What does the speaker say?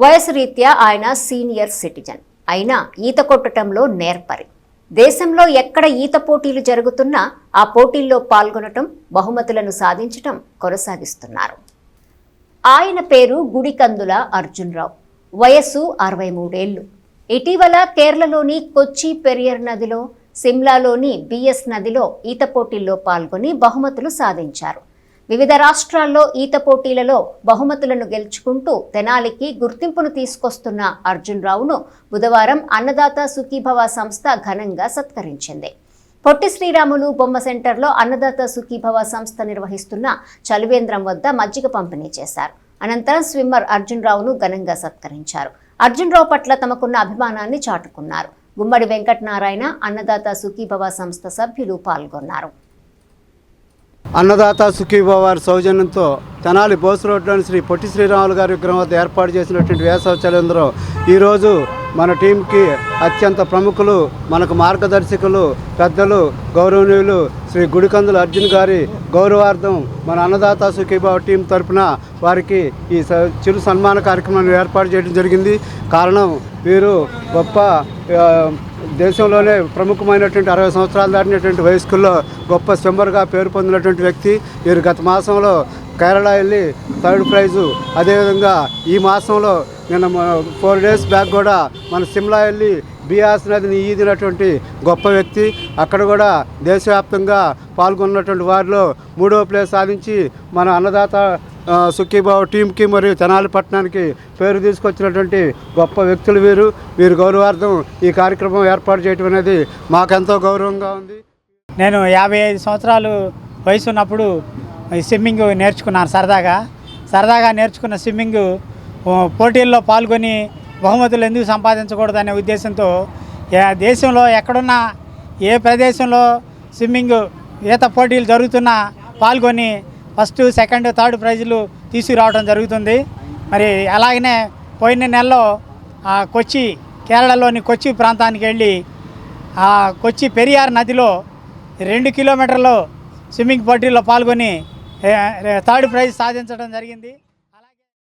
వయసు రీత్యా ఆయన సీనియర్ సిటిజన్ అయినా ఈత కొట్టడంలో నేర్పరి. దేశంలో ఎక్కడ ఈత పోటీలు జరుగుతున్నా ఆ పోటీల్లో పాల్గొనటం, బహుమతులను సాధించటం కొనసాగిస్తున్నారు. ఆయన పేరు గుడికందుల అర్జున్ రావు. వయస్సు 63 ఏళ్లు. ఇటీవల కేరళలోని కొచ్చి పెరియర్ నదిలో, సిమ్లాలోని బిఎస్ నదిలో ఈత పోటీల్లో పాల్గొని బహుమతులు సాధించారు. వివిధ రాష్ట్రాల్లో ఈత పోటీలలో బహుమతులను గెలుచుకుంటూ తెనాలికి గుర్తింపును తీసుకొస్తున్న అర్జున్ రావును బుధవారం అన్నదాత సుఖీభవ సంస్థ ఘనంగా సత్కరించింది. పొట్టి శ్రీరాములు బొమ్మ సెంటర్లో అన్నదాత సుఖీభవ సంస్థ నిర్వహిస్తున్న చలివేంద్రం వద్ద మజ్జిగ పంపిణీ చేశారు. అనంతరం స్విమ్మర్ అర్జున్ రావును ఘనంగా సత్కరించారు. అర్జున్ రావు పట్ల తమకున్న అభిమానాన్ని చాటుకున్నారు. గుమ్మడి వెంకటనారాయణ, అన్నదాత సుఖీభవ సంస్థ సభ్యులు పాల్గొన్నారు. అన్నదాత సుఖీభవ వారి సౌజన్యంతో తెనాలి బోస్ రోడ్లోని శ్రీ పొట్టి శ్రీరాములు గారి విగ్రహం వద్ద ఏర్పాటు చేసినటువంటి వేసవి చలివేంద్రం ఈరోజు మన టీంకి అత్యంత ప్రముఖులు, మనకు మార్గదర్శకులు, పెద్దలు, గౌరవనీయులు శ్రీ గుడికందుల అర్జున్ గారి గౌరవార్థం మన అన్నదాత సుఖీభవ టీం తరఫున వారికి ఈ చిరు సన్మాన కార్యక్రమాన్ని ఏర్పాటు చేయడం జరిగింది. కారణం, వీరు గొప్ప దేశంలోనే ప్రముఖమైనటువంటి 60 సంవత్సరాలు దాటినటువంటి వయస్కుల్లో గొప్ప స్విమ్మర్గా పేరు పొందినటువంటి వ్యక్తి. వీరు గత మాసంలో కేరళ వెళ్ళి 3rd ప్రైజు, అదేవిధంగా ఈ మాసంలో నిన్న 4 days బ్యాక్ కూడా మన సిమ్లా వెళ్ళి బియాస్ నదిని ఈదినటువంటి గొప్ప వ్యక్తి. అక్కడ కూడా దేశవ్యాప్తంగా పాల్గొన్నటువంటి వారిలో 3వ ప్లేస్ సాధించి మన అన్నదాత సుఖీభావ టీంకి మరియు తెనాలి పట్టణానికి పేరు తీసుకొచ్చినటువంటి గొప్ప వ్యక్తులు వీరు గౌరవార్థం ఈ కార్యక్రమం ఏర్పాటు చేయడం అనేది మాకెంతో గౌరవంగా ఉంది. నేను 55 సంవత్సరాలు వయసు ఉన్నప్పుడు స్విమ్మింగ్ నేర్చుకున్నాను. సరదాగా నేర్చుకున్న స్విమ్మింగ్ పోటీల్లో పాల్గొని బహుమతులు ఎందుకు సంపాదించకూడదనే ఉద్దేశంతో దేశంలో ఎక్కడున్నా, ఏ ప్రదేశంలో స్విమ్మింగ్ ఈత పోటీలు జరుగుతున్నా పాల్గొని 1st, 2nd, 3rd ప్రైజులు తీసుకురావడం జరుగుతుంది. మరి అలాగనే పోయిన నెలలో కేరళలోని కొచ్చి ప్రాంతానికి వెళ్ళి కొచ్చి పెరియార్ నదిలో 2 కిలోమీటర్లు స్విమ్మింగ్ పోటీల్లో పాల్గొని 3rd ప్రైజ్ సాధించడం జరిగింది.